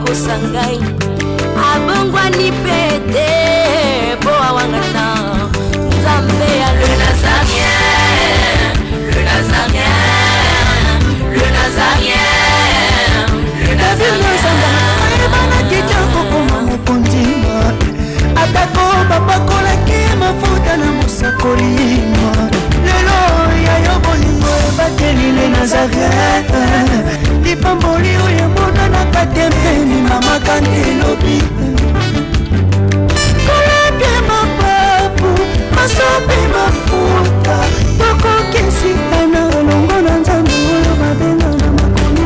kosangai abongwani pete po awangana Nzambe ya le Nazarien, le Nazarien, le Nazarien, le Nazarien. Bana kitoko koma mukondima atako babakolaki mafuta na musakolima lelo ya yobolingo bateli le Nazarien lipamboli oyo mona na katempeni mama kandelobi kolapye mapapu masope mafuta tokokesitana longo na Nzambe oyo babenga na makomi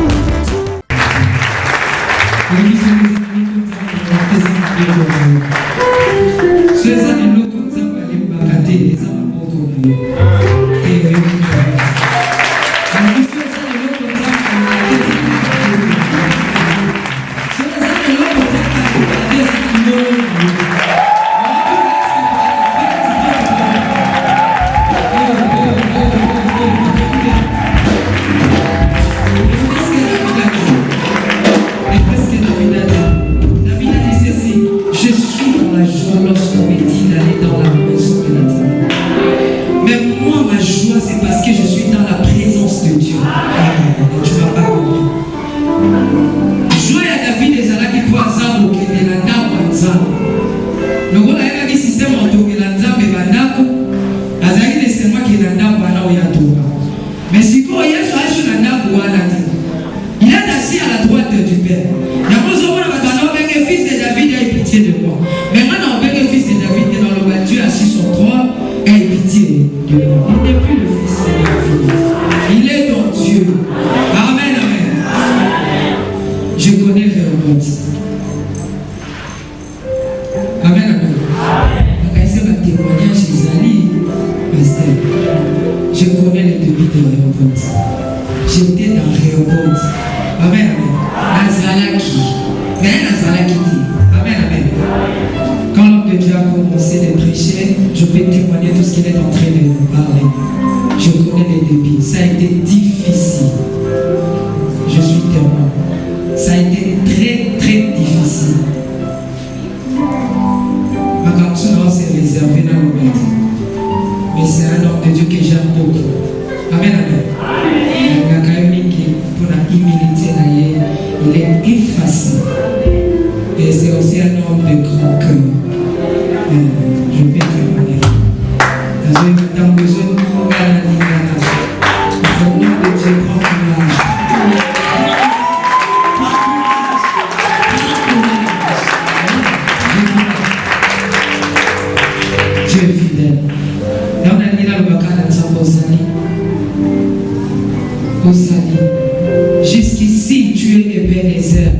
Jusqu'ici, tu es Ebenezer.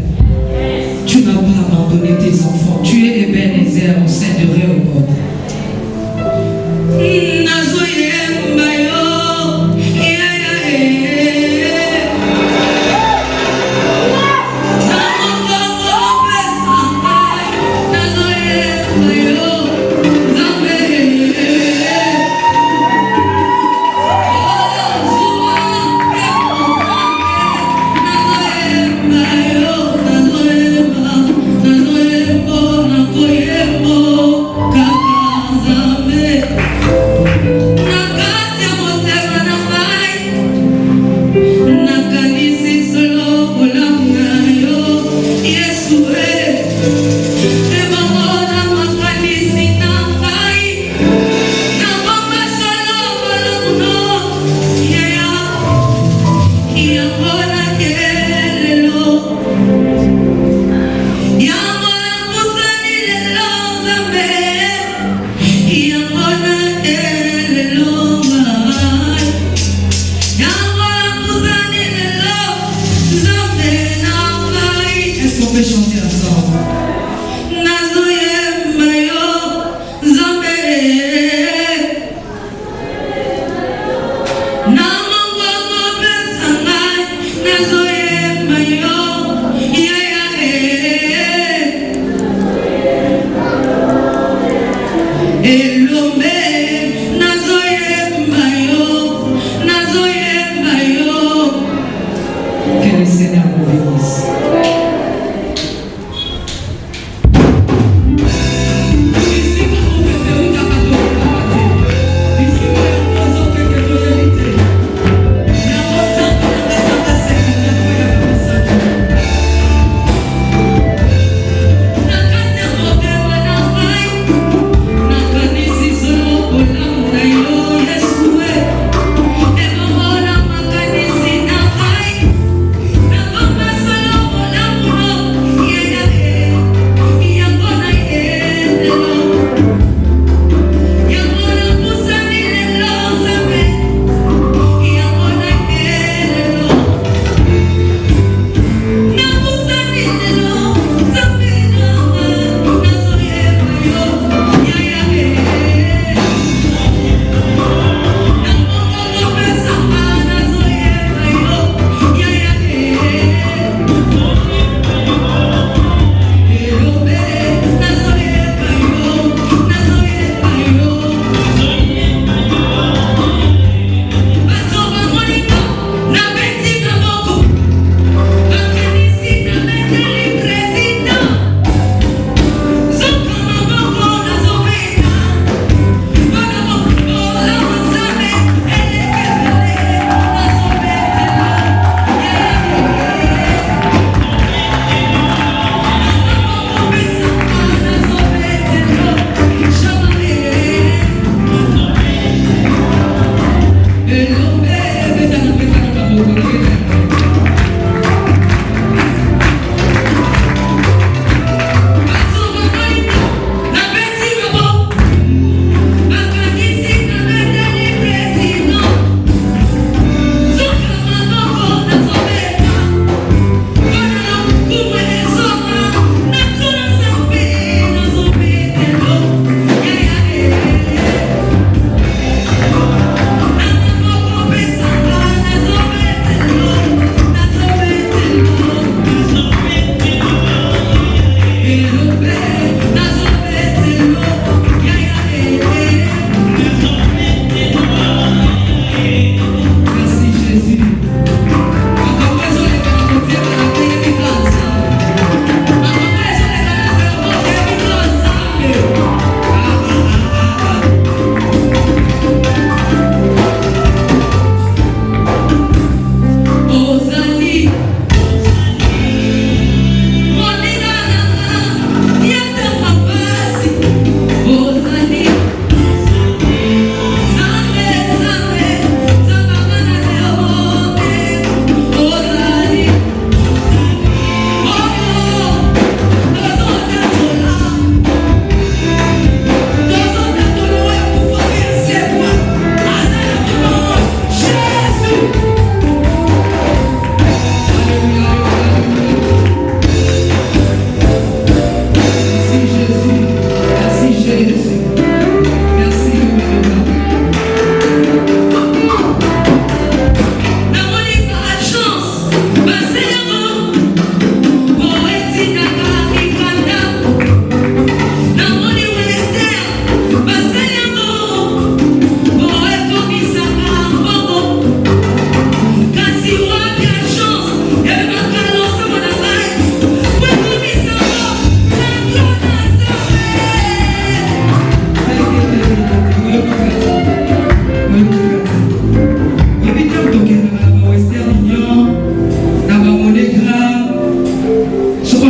Tu n'as pas abandonné tes enfants. Tu es Ebenezer au sein de Réobot.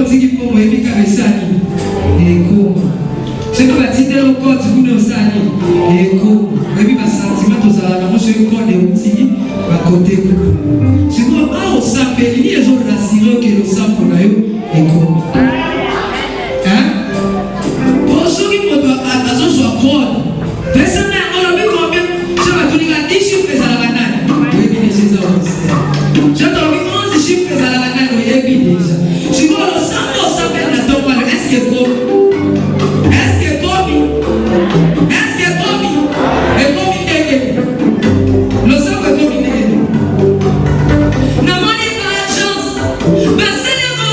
otiki po moyebi ka besani ekoma soki batindela okoti kuna osali ekoma oyebi basentima tozala nango soki kode otiki bakote kuna sikoyo awa osambeli ni ezorasire oke losambo na yo ekoma po soki moto azozwa kode pesana yango lobi combien so batuninga 10 chiffre ezalaka nani oyebi deja eza omistère jotolobi 11 chiffre ezalaka nani oyebi deja sikoyo losambo osambeli na ntongo wana eske komi ekomi ndenge losambo ekomi ndenge namoni ba chance baselemo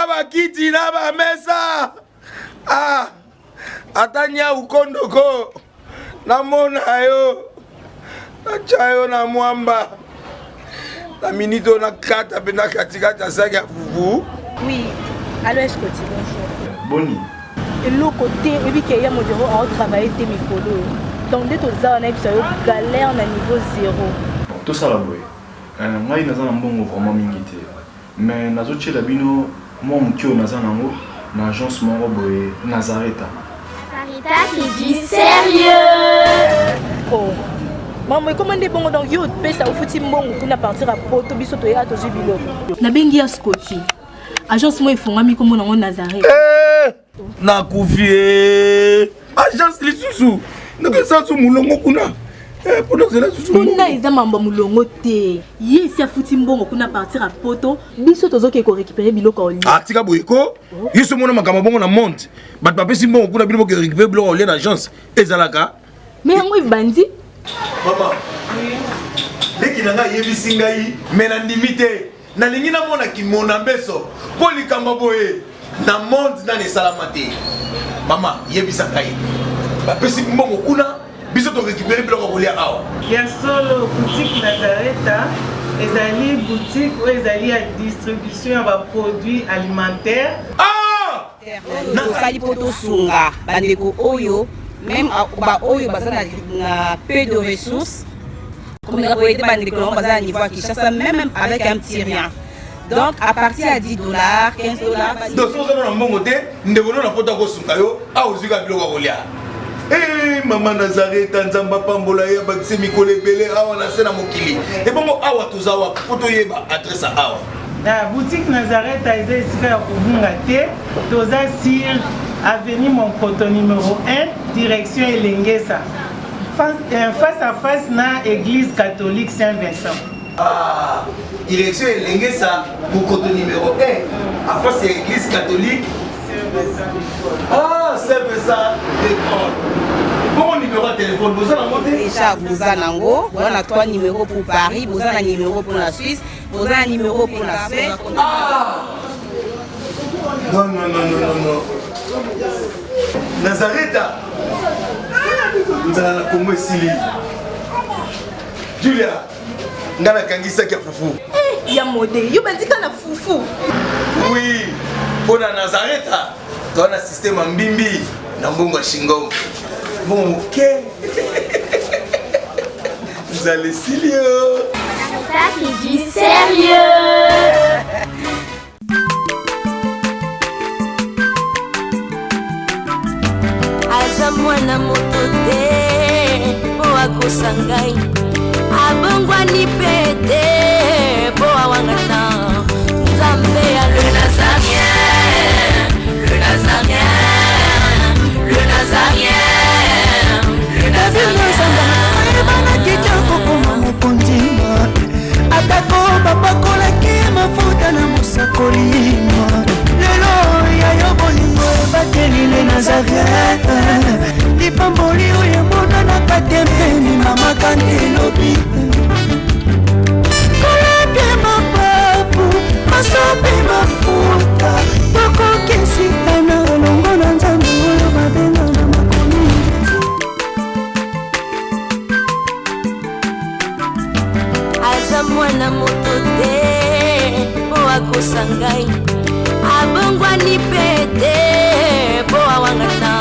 bakiti na bamesa. Atanya ukondoko. Namona yo. Nachayo na mwamba. La minito na kata pena katikata saga fufu. Oui. Allô, est-ce que tu bonjour? Boni. Et l'autre côté, et puis qu'il y a mon bureau à travailler tes micros. Donc, dès que tu as un galère à niveau 0. Tout ça là, boy. Moi, il y a un bon vraiment mingité. Mais dans autre chose, bino, moi, mon cœur, dans un agence, mon boy, Nazareth. Sarita, c'est du sérieux. Oh. Maman, comment est bon donc yo pe ça au fouti mbongo kuna partir à poto biso to ya to jubilo. Na bengi ya Scotty. Agence moi ifonga mi comme na Nazareth. Na kufie. Agence lisusu. Ndeke sansu mulongo kuna. Pour nous là susu. Kuna iza mamba mulongo te. Ye si afuti mbongo kuna partir à poto biso to zoke ko récupérer biloko oli. Ah tika boyeko. Yeso mona makamba bongo na monte. Bat papesi mbongo kuna biloko récupérer biloko oli na agence. Ezalaka. Mais yango bandi. Maman, dès nanga yebisi ngai mena ndimite na lingi na mona ki mona mbeso poli kamba boye na monde na ne salamate. Mama yebisa ngai ba pesi mbongo kuna biso to récupérer biloko kolia awa ya solo boutique Nazareth ezali boutique ou ezali à distribution ya ba produits alimentaires. Na sali poto sunga bandeko oyo. Même ba oyo bazana na peu de ressources comme la boîte de colon bazana niveau qui chasse même avec un petit rien. Donc à partir à $10, $15. Donc so na mbongo te ndebono na pota ko sunga yo a ozika biloko kolia. Maman Nazareth Nzambe pambola ya bakise mikole belé awa na sena mokili. Et bongo awa tozawa poto yeba adresse awa. La boutique Nazareth a été ici à Kubungate, Toza Sir, avenue Monkoto numéro 1, direction Elengesa. Face à face na Église catholique Saint-Vincent. Direction Elengesa, Monkoto numéro 1, à face à Église catholique Saint-Vincent. Saint-Vincent, d'accord. Bon numéro de téléphone, vous avez monté déjà, vous avez on a 3 numéros pour Paris, vous avez un numéro pour la Suisse, vous avez un numéro pour la Suisse. Non. Nazareth. Nous allons la Congo ici. Julia, nous allons kangisa kia fufu. Ya modé, yo bandika na fufu. Oui, pour la Nazareth, tu as un système en bimbi, dans bongo shingo. Bon, ok. Vous allez sérieux. Ça, c'est du sérieux. Aza mwana moto te po akosangai abongwani pete po awangana Nzambe ya le Nazarien, le Nazarien, le Nazarien. Atako bapakolaki mafuta na mosakolima lelo ya yo bolingo ebatelile Nazareth lipamboli oyo emonanaka te mpeni mama kandi lobi kolapie mapapu masope mafuta tokokesikana longo na Nzambe oyo babenga na makomi aza mwana moto te po akosangai abongwani pete po awangana